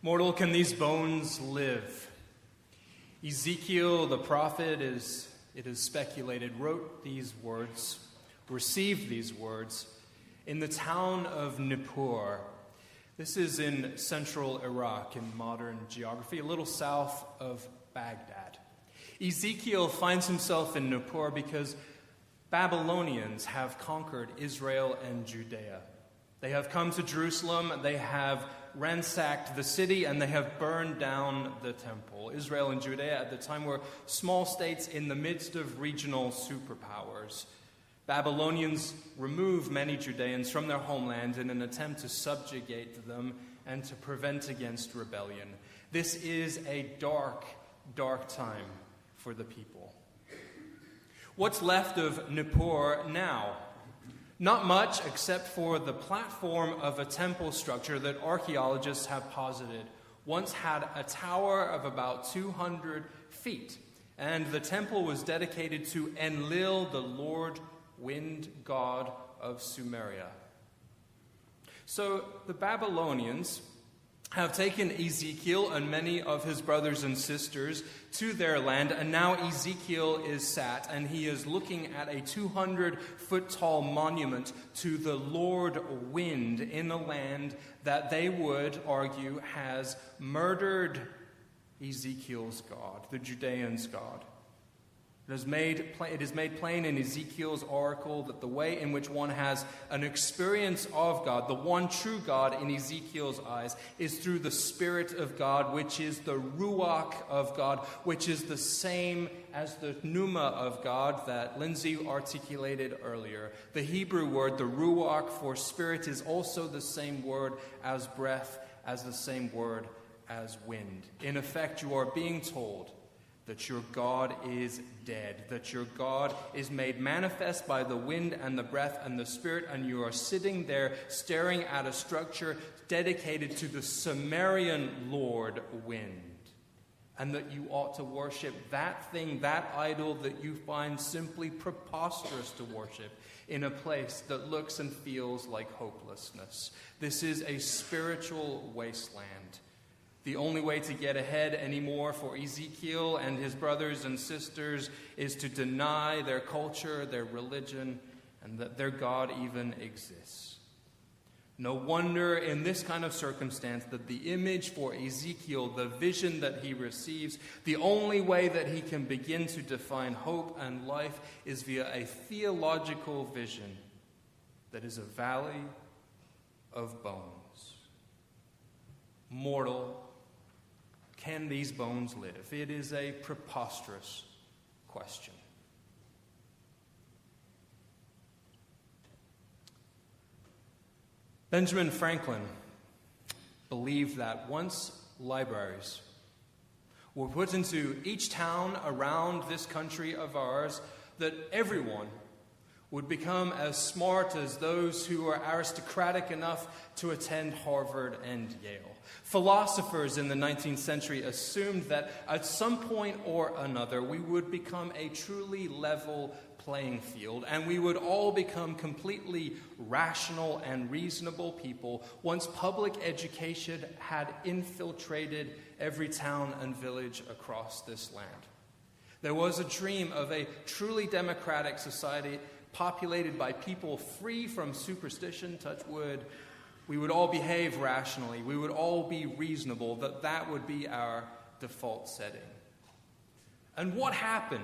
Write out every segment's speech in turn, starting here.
Mortal, can these bones live? Ezekiel, the prophet, it is speculated, wrote these words, received these words in the town of Nippur. This is in central Iraq in modern geography, a little south of Baghdad. Ezekiel finds himself in Nippur because Babylonians have conquered Israel and Judea. They have come to Jerusalem, they have ransacked the city, and they have burned down the temple. Israel and Judea at the time were small states in the midst of regional superpowers. Babylonians removed many Judeans from their homeland in an attempt to subjugate them and to prevent against rebellion. This is a dark, dark time for the people. What's left of Nippur now? Not much except for the platform of a temple structure that archaeologists have posited once had a tower of about 200 feet. And the temple was dedicated to Enlil, the Lord wind god of Sumeria. So the Babylonians have taken Ezekiel and many of his brothers and sisters to their land, and now Ezekiel is sat, and he is looking at a 200-foot-tall monument to the Lord Wind in a land that they would argue has murdered Ezekiel's God, the Judeans' God. It is made plain in Ezekiel's oracle that the way in which one has an experience of God, the one true God in Ezekiel's eyes, is through the Spirit of God, which is the Ruach of God, which is the same as the Pneuma of God that Lindsay articulated earlier. The Hebrew word, the Ruach for spirit, is also the same word as breath, as the same word as wind. In effect, you are being told that your God is dead, that your God is made manifest by the wind and the breath and the spirit, and you are sitting there staring at a structure dedicated to the Sumerian Lord Wind, and that you ought to worship that thing, that idol that you find simply preposterous to worship in a place that looks and feels like hopelessness. This is a spiritual wasteland. The only way to get ahead anymore for Ezekiel and his brothers and sisters is to deny their culture, their religion, and that their God even exists. No wonder in this kind of circumstance that the image for Ezekiel, the vision that he receives, the only way that he can begin to define hope and life is via a theological vision that is a valley of bones. Mortal, can these bones live? It is a preposterous question. Benjamin Franklin believed that once libraries were put into each town around this country of ours, that everyone would become as smart as those who are aristocratic enough to attend Harvard and Yale. Philosophers in the 19th century assumed that at some point or another we would become a truly level playing field, and we would all become completely rational and reasonable people once public education had infiltrated every town and village across this land. There was a dream of a truly democratic society populated by people free from superstition, touch wood. We would all behave rationally. We would all be reasonable, that would be our default setting. And what happened?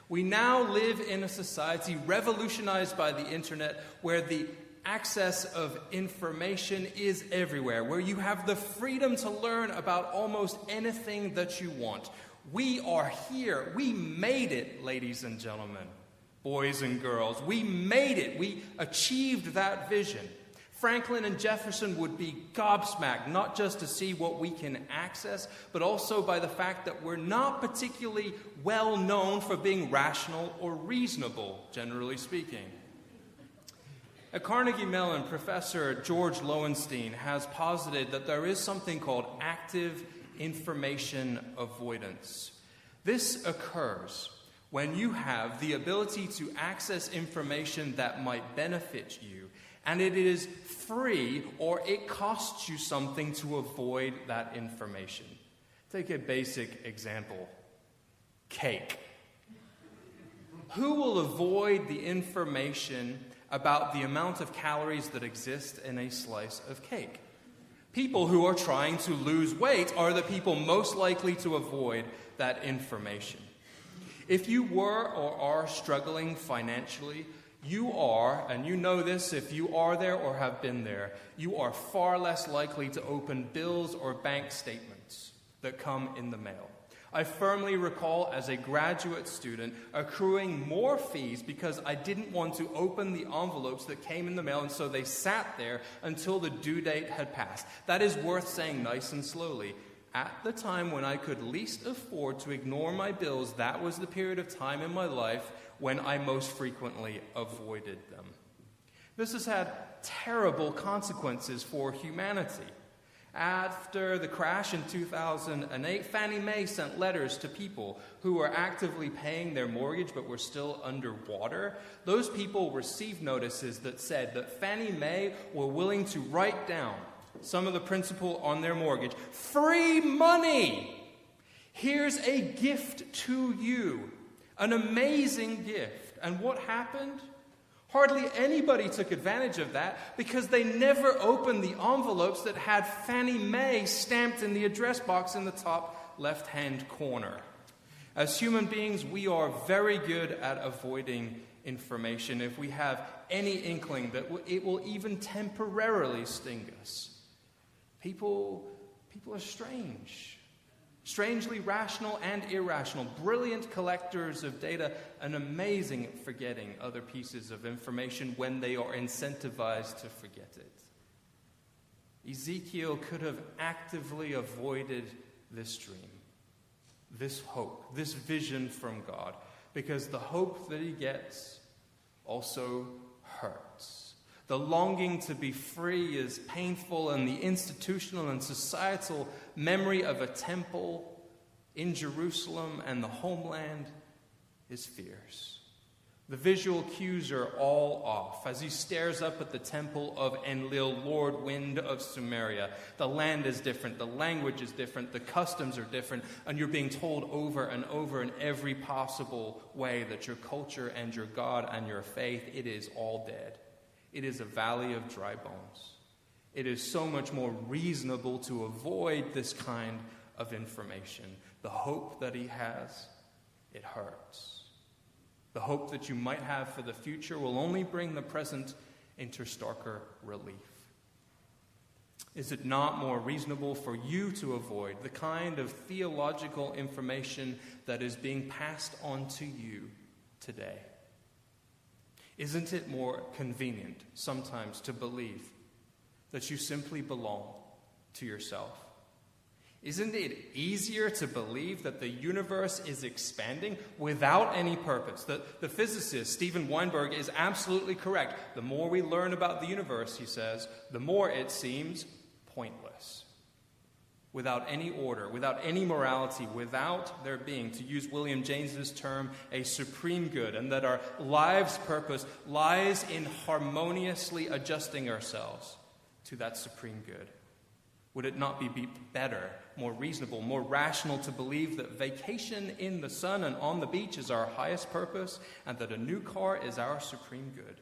We now live in a society revolutionized by the internet where the access of information is everywhere, where you have the freedom to learn about almost anything that you want. We are here. We made it, ladies and gentlemen, boys and girls. We made it. We achieved that vision. Franklin and Jefferson would be gobsmacked, not just to see what we can access, but also by the fact that we're not particularly well known for being rational or reasonable, generally speaking. At Carnegie Mellon, Professor George Lowenstein has posited that there is something called active information avoidance. This occurs when you have the ability to access information that might benefit you, and it is free or it costs you something to avoid that information. Take a basic example. Cake. Who will avoid the information about the amount of calories that exist in a slice of cake? People who are trying to lose weight are the people most likely to avoid that information. If you were or are struggling financially, you are, and you know this if you are there or have been there, you are far less likely to open bills or bank statements that come in the mail. I firmly recall as a graduate student accruing more fees because I didn't want to open the envelopes that came in the mail, and so they sat there until the due date had passed. That is worth saying nice and slowly. At the time when I could least afford to ignore my bills, that was the period of time in my life when I most frequently avoided them. This has had terrible consequences for humanity. After the crash in 2008, Fannie Mae sent letters to people who were actively paying their mortgage but were still underwater. Those people received notices that said that Fannie Mae were willing to write down some of the principal on their mortgage. Free money! Here's a gift to you. An amazing gift. And what happened? Hardly anybody took advantage of that because they never opened the envelopes that had Fannie Mae stamped in the address box in the top left-hand corner. As human beings, we are very good at avoiding information if we have any inkling that it will even temporarily sting us. People are strange. Strangely rational and irrational, brilliant collectors of data, and amazing at forgetting other pieces of information when they are incentivized to forget it. Ezekiel could have actively avoided this dream, this hope, this vision from God, because the hope that he gets also hurts. The longing to be free is painful, and the institutional and societal memory of a temple in Jerusalem and the homeland is fierce. The visual cues are all off as he stares up at the temple of Enlil, Lord Wind of Sumeria. The land is different, the language is different, the customs are different, and you're being told over and over in every possible way that your culture and your God and your faith, it is all dead. It is a valley of dry bones. It is so much more reasonable to avoid this kind of information. The hope that he has, it hurts. The hope that you might have for the future will only bring the present into starker relief. Is it not more reasonable for you to avoid the kind of theological information that is being passed on to you today? Isn't it more convenient sometimes to believe that you simply belong to yourself? Isn't it easier to believe that the universe is expanding without any purpose? The physicist Steven Weinberg is absolutely correct. The more we learn about the universe, he says, the more it seems pointless. Without any order, without any morality, without there being, to use William James's term, a supreme good, and that our life's purpose lies in harmoniously adjusting ourselves to that supreme good. Would it not be better, more reasonable, more rational to believe that vacation in the sun and on the beach is our highest purpose, and that a new car is our supreme good?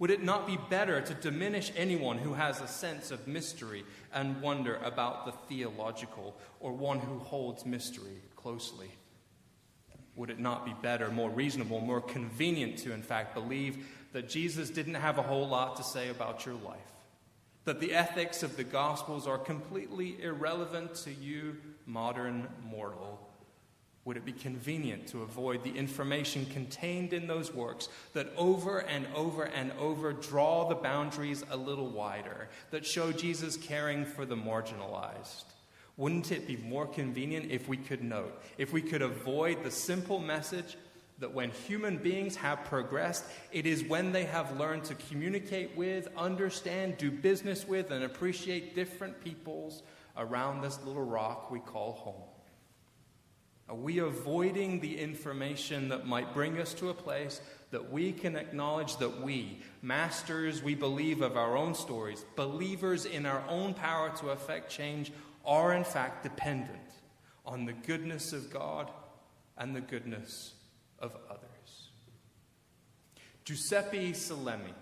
Would it not be better to diminish anyone who has a sense of mystery and wonder about the theological, or one who holds mystery closely? Would it not be better, more reasonable, more convenient to, in fact, believe that Jesus didn't have a whole lot to say about your life? That the ethics of the Gospels are completely irrelevant to you, modern mortal? Would it be convenient to avoid the information contained in those works that over and over and over draw the boundaries a little wider, that show Jesus caring for the marginalized? Wouldn't it be more convenient if we could note, if we could avoid the simple message that when human beings have progressed, it is when they have learned to communicate with, understand, do business with, and appreciate different peoples around this little rock we call home? Are we avoiding the information that might bring us to a place that we can acknowledge that we, masters, we believe of our own stories, believers in our own power to effect change, are in fact dependent on the goodness of God and the goodness of others. Giuseppe Salemi,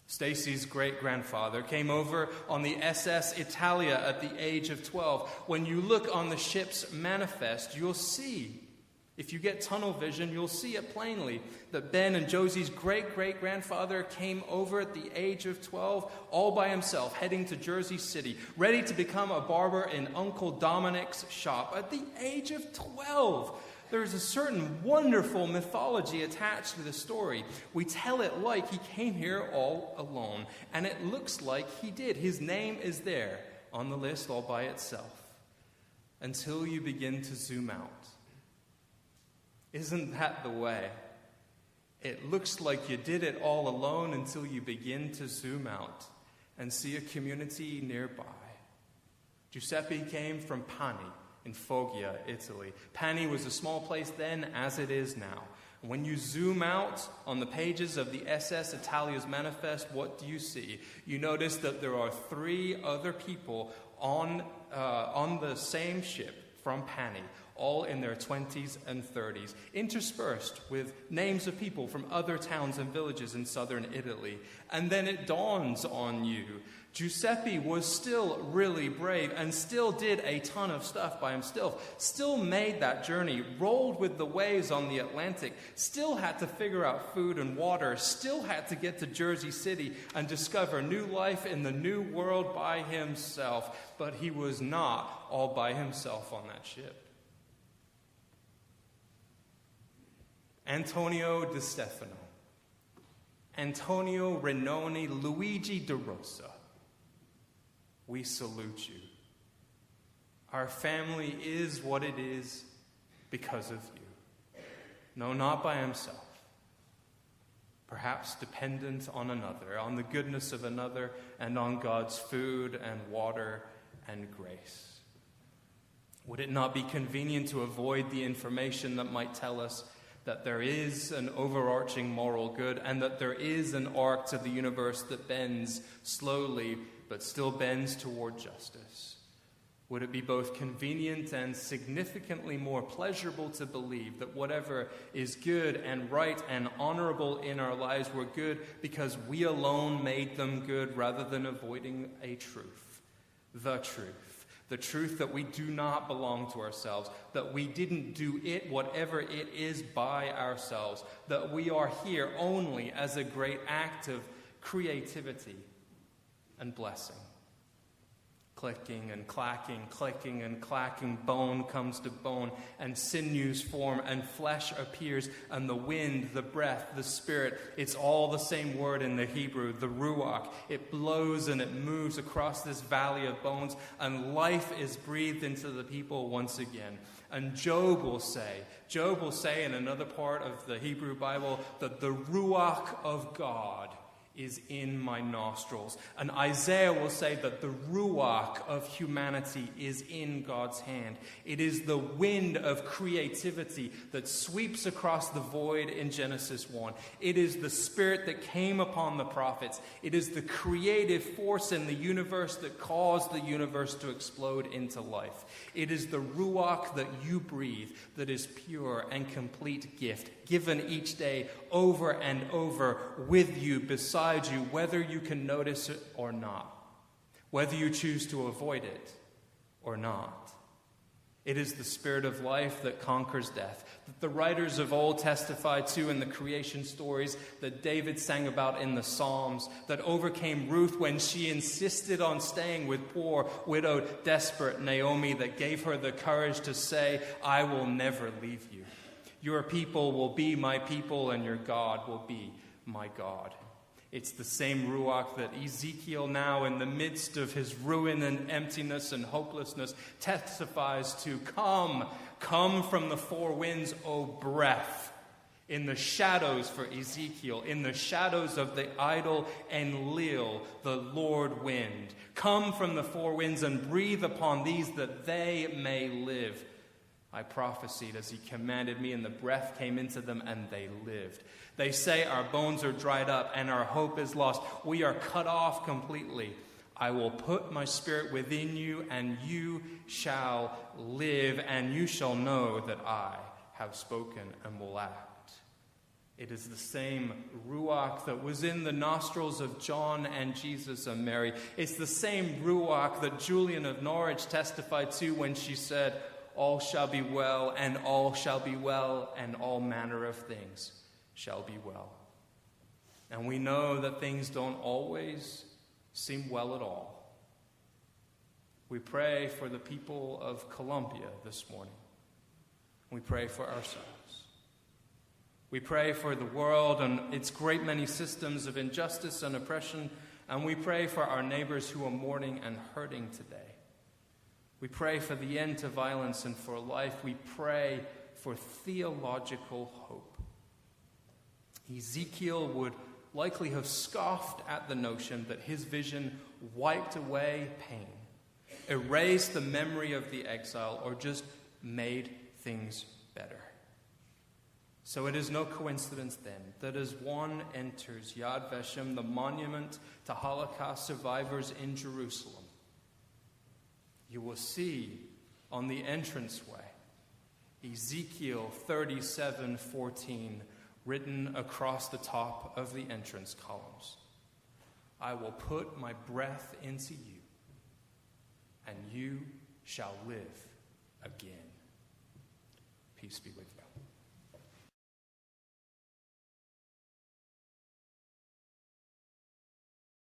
Stacy's great-grandfather, came over on the SS Italia at the age of 12. When you look on the ship's manifest, you'll see, if you get tunnel vision, you'll see it plainly, that Ben and Josie's great-great-grandfather came over at the age of 12, all by himself, heading to Jersey City, ready to become a barber in Uncle Dominic's shop at the age of 12. There's a certain wonderful mythology attached to the story. We tell it like he came here all alone, and it looks like he did. His name is there on the list all by itself, until you begin to zoom out. Isn't that the way? It looks like you did it all alone until you begin to zoom out and see a community nearby. Giuseppe came from Pani, in Foggia, Italy. Pani was a small place then, as it is now. When you zoom out on the pages of the SS Italia's manifest, what do you see? You notice that there are 3 other people on the same ship from Pani, all in their 20s and 30s, interspersed with names of people from other towns and villages in southern Italy. And then it dawns on you, Giuseppe was still really brave and still did a ton of stuff by himself, still made that journey, rolled with the waves on the Atlantic, still had to figure out food and water, still had to get to Jersey City and discover new life in the new world by himself. But he was not all by himself on that ship. Antonio Di Stefano, Antonio Renoni, Luigi De Rosa, we salute you. Our family is what it is because of you. No, not by himself. Perhaps dependent on another, on the goodness of another, and on God's food and water and grace. Would it not be convenient to avoid the information that might tell us that there is an overarching moral good and that there is an arc to the universe that bends slowly but still bends toward justice? Would it be both convenient and significantly more pleasurable to believe that whatever is good and right and honorable in our lives were good because we alone made them good, rather than avoiding a truth, the truth that we do not belong to ourselves, that we didn't do it, whatever it is, by ourselves, that we are here only as a great act of creativity and blessing. Clicking and clacking, bone comes to bone, and sinews form, and flesh appears, and the wind, the breath, the spirit, it's all the same word in the Hebrew, the ruach. It blows and it moves across this valley of bones, and life is breathed into the people once again. And Job will say in another part of the Hebrew Bible that the ruach of God is in my nostrils. And Isaiah will say that the ruach of humanity is in God's hand. It is the wind of creativity that sweeps across the void in Genesis 1. It is the spirit that came upon the prophets. It is the creative force in the universe that caused the universe to explode into life. It is the ruach that you breathe that is pure and complete gift, given each day over and over with you, beside you, whether you can notice it or not, whether you choose to avoid it or not. It is the spirit of life that conquers death, that the writers of old testified to in the creation stories, that David sang about in the Psalms, that overcame Ruth when she insisted on staying with poor, widowed, desperate Naomi, that gave her the courage to say, "I will never leave you. Your people will be my people, and your God will be my God." It's the same ruach that Ezekiel, now in the midst of his ruin and emptiness and hopelessness, testifies to. Come from the four winds, O breath. In the shadows for Ezekiel, in the shadows of the idol Enlil, the Lord wind. Come from the four winds and breathe upon these that they may live. I prophesied as he commanded me, and the breath came into them, and they lived. They say our bones are dried up, and our hope is lost. We are cut off completely. I will put my spirit within you, and you shall live, and you shall know that I have spoken and will act. It is the same Ruach that was in the nostrils of John and Jesus and Mary. It's the same Ruach that Julian of Norwich testified to when she said, all shall be well, and all shall be well, and all manner of things shall be well. And we know that things don't always seem well at all. We pray for the people of Colombia this morning. We pray for ourselves. We pray for the world and its great many systems of injustice and oppression, and we pray for our neighbors who are mourning and hurting today. We pray for the end to violence and for life. We pray for theological hope. Ezekiel would likely have scoffed at the notion that his vision wiped away pain, erased the memory of the exile, or just made things better. So it is no coincidence then that as one enters Yad Vashem, the monument to Holocaust survivors in Jerusalem, you will see on the entranceway Ezekiel 37:14 written across the top of the entrance columns. I will put my breath into you, and you shall live again. Peace be with you.